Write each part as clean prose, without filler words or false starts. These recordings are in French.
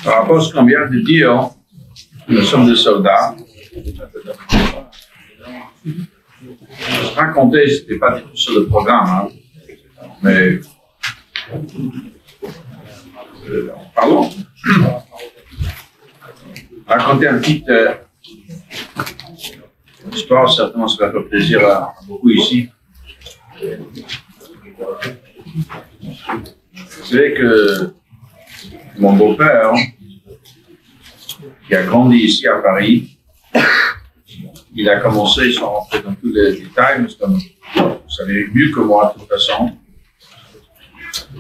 Par rapport à ce qu'on vient de dire, nous sommes des soldats. Raconter, ce n'était pas du tout sur le programme, hein, mais pardon. Raconter une petite histoire, certainement ça va faire plaisir à beaucoup ici. Vous savez que mon beau-père, qui a grandi ici à Paris, il a commencé, sans rentrer dans tous les détails, mais comme vous savez mieux que moi de toute façon,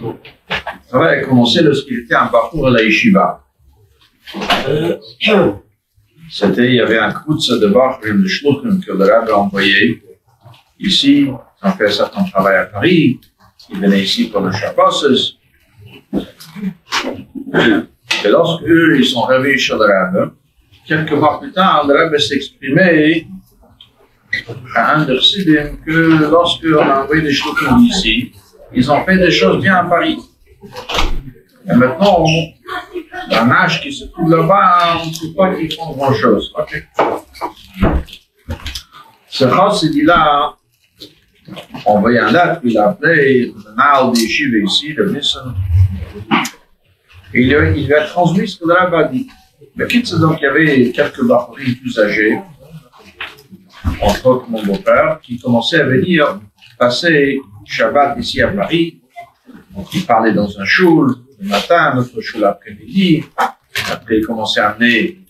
le travail a commencé lorsqu'il était en parcours à la yeshiva. Il y avait un Krutz de Bachrim de Shluchim que le Rav a envoyé ici. Ils ont fait un certain travail à Paris. Ils venaient ici pour le Shabbos. Et lorsque eux, ils sont réveillés chez le Rav, quelques mois plus tard, le Rav s'exprimait à un de Chassidim que lorsque on a envoyé des Shluchim ici, ils ont fait des choses bien à Paris. Et maintenant, dans l'âge qui se trouve là-bas, on ne trouve pas qu'ils font grand-chose. Okay. Ce Chassid-là, on envoyé un lettre, il a appelé le Naal des Yeshiva ici, le Nissen, et il lui a transmis ce que le Rav a dit. Mais donc, il y avait quelques Bachorim plus âgés, entre autres mon beau-père, qui commençaient à venir passer Shabbat ici à Paris. Donc, ils parlaient dans un shul le matin, notre shul l'après-midi. Après, ils commençaient à amener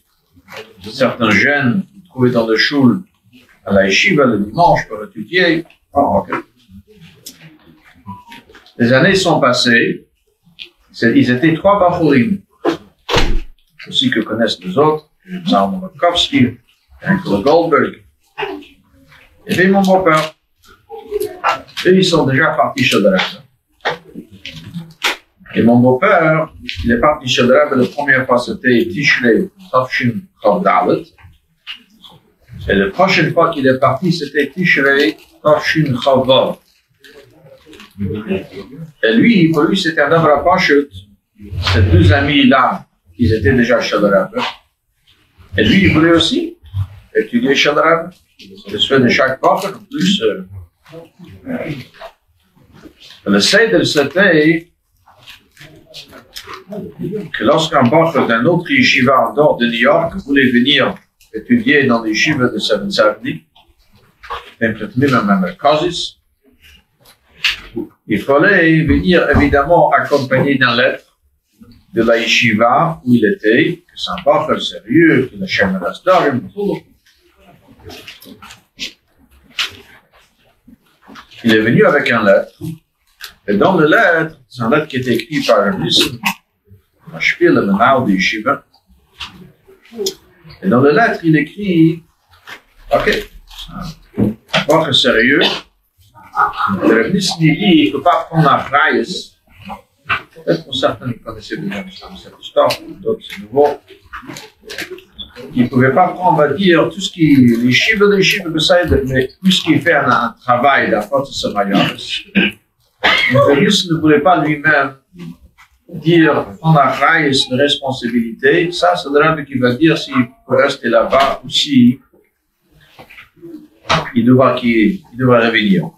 certains jeunes trouvés dans le shul à la yeshiva le dimanche pour étudier. Oh, okay. Les années sont passées. Ils étaient trois Bachorim, aussi que connaissent les autres, Zalman Rakowski, Yankel Goldberg. Et puis mon beau-père. Eux, ils sont déjà partis chez le Rav. Et mon beau-père, il est parti chez le Rav, la première fois c'était Tishrei Tafshin Chav Dalet. Et la prochaine fois qu'il est parti, c'était Tishrei Tafshin Chav Vav. Et lui, pour lui, c'était un œuvre à Pashut. Ces deux amis-là, ils étaient déjà chez le Rav. Et lui, il voulait aussi étudier chez le Rav. Le souhait de chaque fois, en plus. Le Seder, c'était que lorsqu'un bacher d'un autre yeshiva en dehors de New York voulait venir étudier dans les yeshivas de Seven Seventy, il fallait venir évidemment accompagné d'une lettre de la yeshiva où il était, que c'est un bacher sérieux, que le Shem Rasdarim, il est venu avec une lettre. Et dans la lettre, c'est une lettre qui est écrite par un Nissen, un Shpil, le Naal de Yeshiva. Et dans la lettre, il écrit, ok, un bacher sérieux. Le Rav Nissen, il dit, il ne peut pas prendre un Freies. Peut-être pour certains, vous connaissez déjà cette histoire, d'autres c'est nouveau. Il ne pouvait pas prendre, on va dire, tout ce qui, les chiffres, mais puisqu'il fait un travail d'affaires de Samaïas, le Nissen ne voulait pas lui-même dire, prendre un raïs de responsabilité. Ça, c'est le Rav qui va dire s'il peut rester là-bas ou si il devra revenir.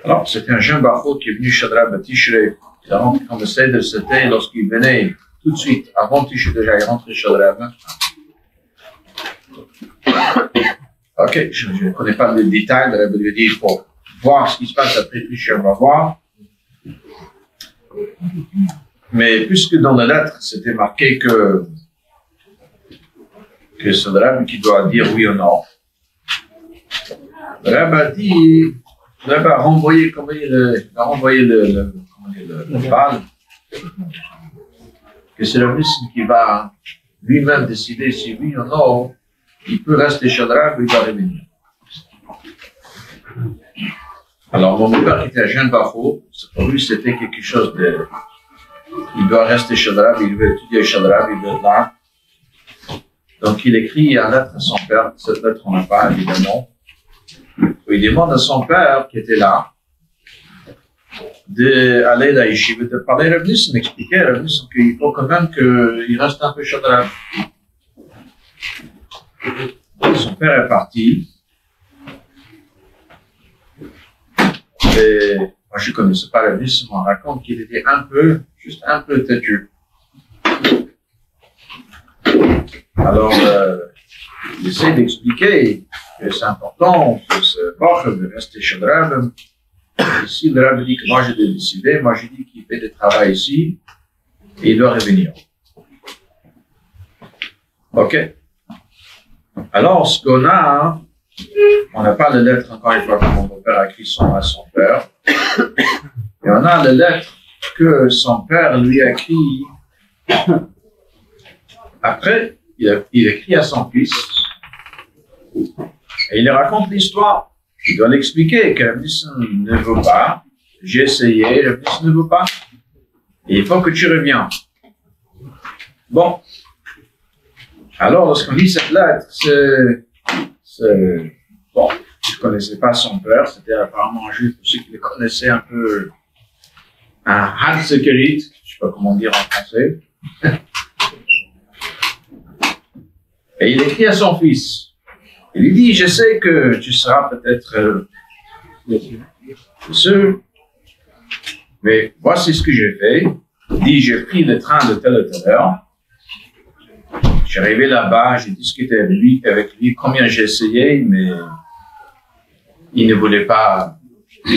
Alors, c'était un jeune Bachot qui est venu chez le Rav Tishrei. Il a rentré comme le Seder, c'était lorsqu'il venait tout de suite, avant Tishrei déjà, il est rentré chez le Rav. Ok, je ne connais pas les détails, le Rav lui a dit, il faut voir ce qui se passe après Tishrei, on va voir. Mais puisque dans la lettre, c'était marqué que c'est le Rav qui doit dire oui ou non, le Rav a dit, le Rav a renvoyé, le bal, que c'est le Nissen qui va lui-même décider si oui ou non, il peut rester chez le Rav ou il va revenir. Alors, mon père qui était un jeune Bachot, pour lui, c'était quelque chose de... Il doit rester chez le Rav, il veut étudier chez le Rav, il veut être là. Donc, il écrit une lettre à son père. Cette lettre, on n'a pas, évidemment. Il demande à son père, qui était là, d'aller à la yeshiva, de parler à Rav Nissen, d'expliquer à Rav Nissen qu'il faut quand même qu'il reste un peu chadrab. Son père est parti. Et moi, je ne connaissais pas Rav Nissen, on raconte qu'il était juste un peu têtu. Alors, il essaie d'expliquer que c'est important que ce Bach de rester chez le Rav. Ici, le Rav dit que moi, j'ai décidé, moi, j'ai dit qu'il fait du travail ici, et il doit revenir. OK. Alors, ce qu'on a, on n'a pas de lettre, encore une fois, que mon père a écrit à son père, et on a la lettre que son père lui a écrit après. Il écrit à son fils et il lui raconte l'histoire. Il doit l'expliquer que Rav Nissen ne veut pas. J'ai essayé, Rav Nissen ne veut pas. Et il faut que tu reviens. Bon. Alors, lorsqu'on lit cette lettre, bon, je ne connaissais pas son père. C'était apparemment un juif, pour ceux qui le connaissaient un peu, un Hatzekerit, je ne sais pas comment dire en français. Et il écrit à son fils. Il lui dit, je sais que tu seras peut-être sûr, mais voici ce que j'ai fait. Il dit, j'ai pris le train de telle et telle heure. Je suis arrivé là-bas, j'ai discuté avec lui combien j'ai essayé, mais il ne voulait pas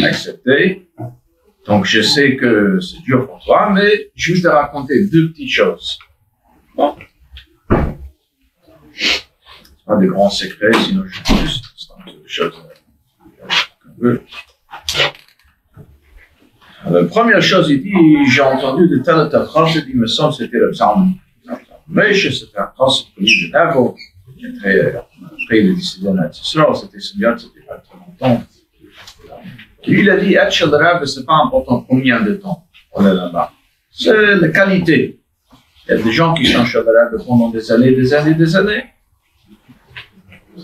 accepter. Donc je sais que c'est dur pour toi, mais juste de raconter deux petites choses. Bon. Pas de grands secrets, sinon je dis juste des choses qu'on veut. Alors, la première chose, il dit, j'ai entendu de telle ou telle phrase, il me semble que c'était le psaume. Mais c'était un phrase de Navo. Après, il a décidé d'être Israël, c'était bien, c'était pas très longtemps. Et lui, il a dit, être chez le Rav, c'est pas important combien de temps on est là-bas. C'est la qualité. Il y a des gens qui sont chez le Rav pendant des années, des années, des années.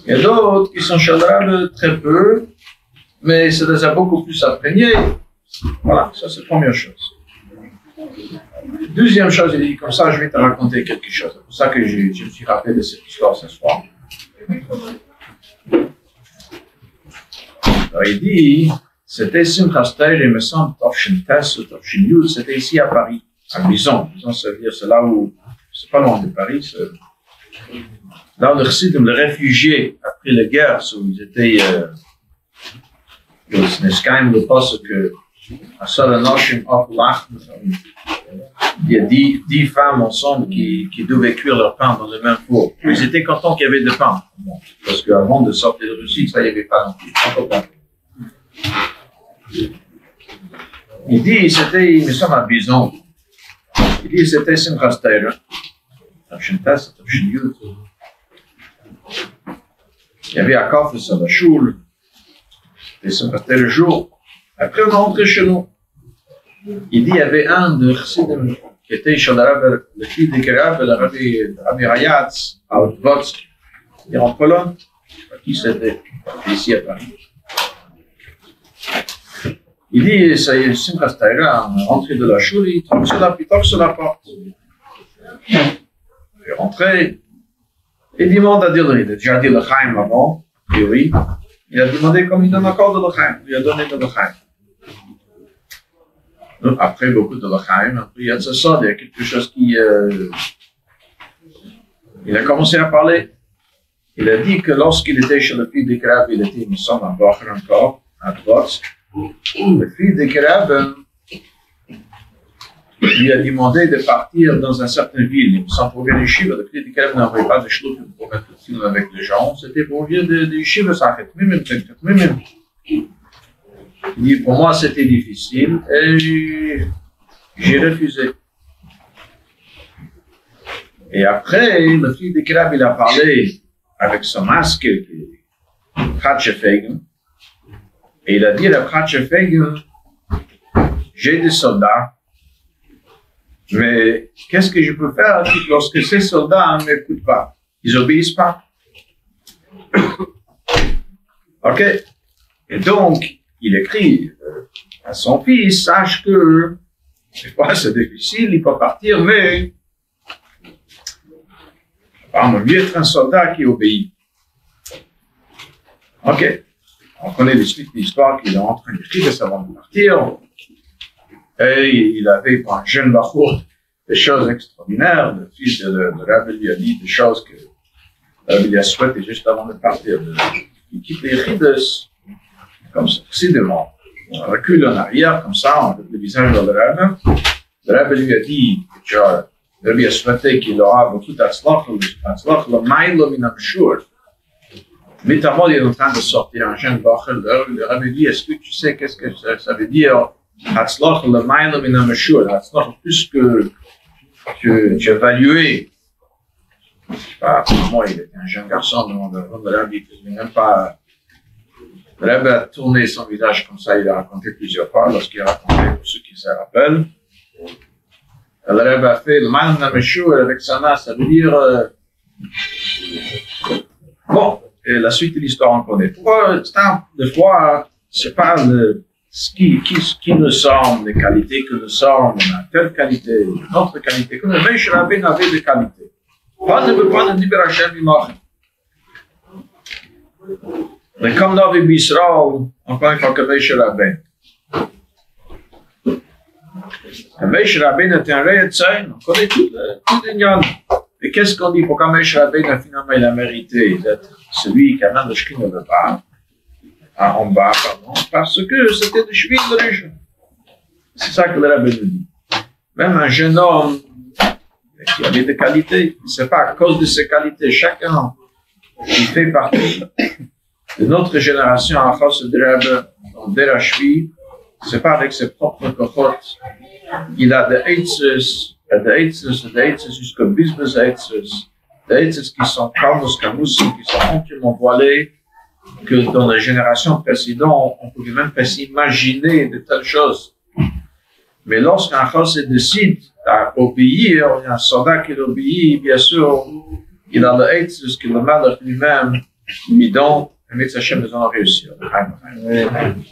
Il y a d'autres qui sont chez le Rav très peu, mais ça les a beaucoup plus imprégnés. Voilà, ça c'est la première chose. Deuxième chose, il dit, comme ça, je vais te raconter quelque chose. C'est pour ça que je me suis rappelé de cette histoire ce soir. Alors, il dit, c'était Simchas Torah, il me semble, Tafshin Tes ou Tafshin Yud, c'était ici à Paris, à Bison. Bison, ça veut dire, c'est là où, c'est pas loin de Paris, c'est là où le Chassidim, les réfugiés, après la guerre, où ils étaient, c'est quand même le poste que, à Solanoshim, il y a 10 femmes ensemble qui devaient cuire leur pain dans le même four. Ils étaient contents qu'il y avait de pain. Parce qu'avant de sortir de Russie, ça, il n'y avait pas non plus. Il dit, c'était, il me semble à Bison. Il dit, c'était Simchas Torah. Il y avait à Kafel sur la choule. C'était Simchas Torah le jour. Après, on est rentré chez nous. Il dit, il y avait un de Chassidim qui était chez le fils de Kerav, le Rabbi Rayatz, à Otvodsk, en Pologne. Je ne sais pas qui c'était, ici à Paris. Il dit, ça y est, Simchas Torah, on est rentré de la choule, il toque sur la porte. Il est rentré, il demande à dire, il a déjà dit le Chaim avant, a priori. Il a demandé comme il donne encore de l'Echaim, il a donné de l'Echaim. Après beaucoup de l'Echaim, après il y a ça, il y a quelque chose qui... il a commencé à parler. Il a dit que lorsqu'il était chez le fils de Kerav, il était, il me semble, à Bocher encore, à Dvotsk. Le fils de Kerav lui a demandé de partir dans une certaine ville. Il me semble pour venir Yeshiva. Le fils de Kerav n'avait pas de chlouk pour mettre le film avec les gens. C'était pour venir de Yeshiva, ça fait même. Il dit, pour moi, c'était difficile et j'ai refusé. Et après, le fils de Kerav, il a parlé avec son masque, Khatchefegen, et il a dit à Khatchefegen, j'ai des soldats, mais qu'est-ce que je peux faire lorsque ces soldats ne m'écoutent pas? Ils obéissent pas. Ok. Et donc, il écrit, à son fils, sache que, des fois c'est difficile, il peut partir, mais, apparemment, mieux être un soldat qui obéit. Ok. On connaît les suites de l'histoire qu'il est en train d'écrire avant de partir. Et il avait, pour un jeune bachour, des choses extraordinaires. Le fils de Rabbi lui a dit des choses que Rabbi lui a souhaité juste avant de partir. Il quitte les rides, comme ça, précisément. On recule en arrière, comme ça, on met le visage dans le Rabbi. Le Rabbi lui a dit, le Rabbi a souhaité qu'il aura beaucoup d'atzlach, le maïlo minamshur. Mais Tamod est en train de sortir un jeune bachel. Le Rabbi dit, est-ce que tu sais qu'est-ce que ça veut dire? Hatzlach le maïlo minamshur. Hatzlach plus que tu évalué. Je sais pas, pour moi, il était un jeune garçon devant le Rabbi. Il n'a même pas. Le Rabbi a tourné son visage comme ça, il a raconté plusieurs fois, lorsqu'il a raconté, pour ceux qui se rappellent. Le Rabbi a fait le maïlo minamshur avec sa main, ça veut dire. Bon. Et la suite de l'histoire, on connaît. Pourquoi, des fois, c'est pas ce qui nous sommes, les qualités que nous sommes, on a telle qualité, une autre qualité. Comme le Moshe Rabbeinu avait des qualités. Pas de Diber Hashem Imach. Mais comme dans le Bisrael, encore une fois que Moshe Rabbeinu. Le Moshe Rabbeinu est un réel, on connaît tout les nions. Et qu'est-ce qu'on dit? Pourquoi Moshe Rabbeinu finalement il a mérité d'être celui qui amène le Shekhin au départ, en bas, pardon, parce que c'était le Shvil de région. C'est ça que le Rabbi nous dit. Même un jeune homme qui avait des qualités, c'est pas à cause de ses qualités, chacun qui fait partie de notre génération à cause de Rabbi, de la Shvil, c'est pas avec ses propres cohortes. Il a des Eitzes jusqu'au business Eitzes. Des Eitzes qui sont calmos, camoussim, qui sont entièrement voilés, que dans les générations précédentes, on pouvait même pas s'imaginer de telles choses. Mais lorsqu'un Chosé décide d'obéir, il y a un soldat qui obéit, bien sûr, il a le Eitzes que le malheur lui-même lui donne, et Metz Hashem nous en réussir. Amen.